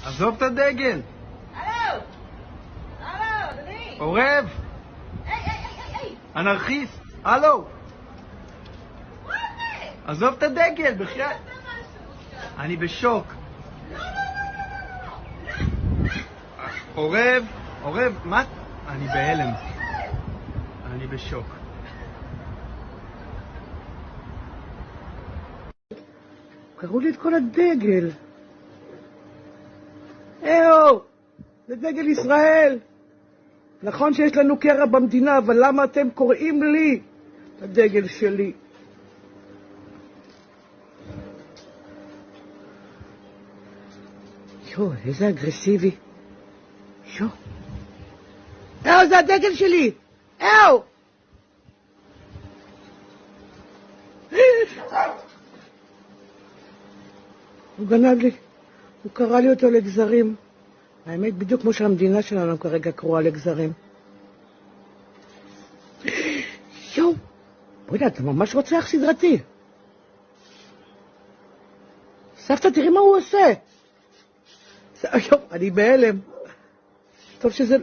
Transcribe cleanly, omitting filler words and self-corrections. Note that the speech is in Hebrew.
עזוב את הדגל. הלו! הלו, אדוני! עורב! היי! אנרכיסט! הלו! מה זה? עזוב את הדגל, בכלל. אני בשוק. לא! עורב! עורב, מה? אני בהלם. אני בשוק. קראו לי את כל הדגל. זה דגל ישראל. נכון שיש לנו קרע במדינה, אבל למה אתם קוראים לי את הדגל שלי? איזה אגרסיבי. זה הדגל שלי. הוא גנב לי, הוא קרא לי אותו לגזרים. האמת, בדיוק כמו שהמדינה שלנו כרגע קרואה לגזרים. בואי, אתה ממש רוצח סדרתי. סבתא, תראי מה הוא עושה. אני בהלם. טוב שזה...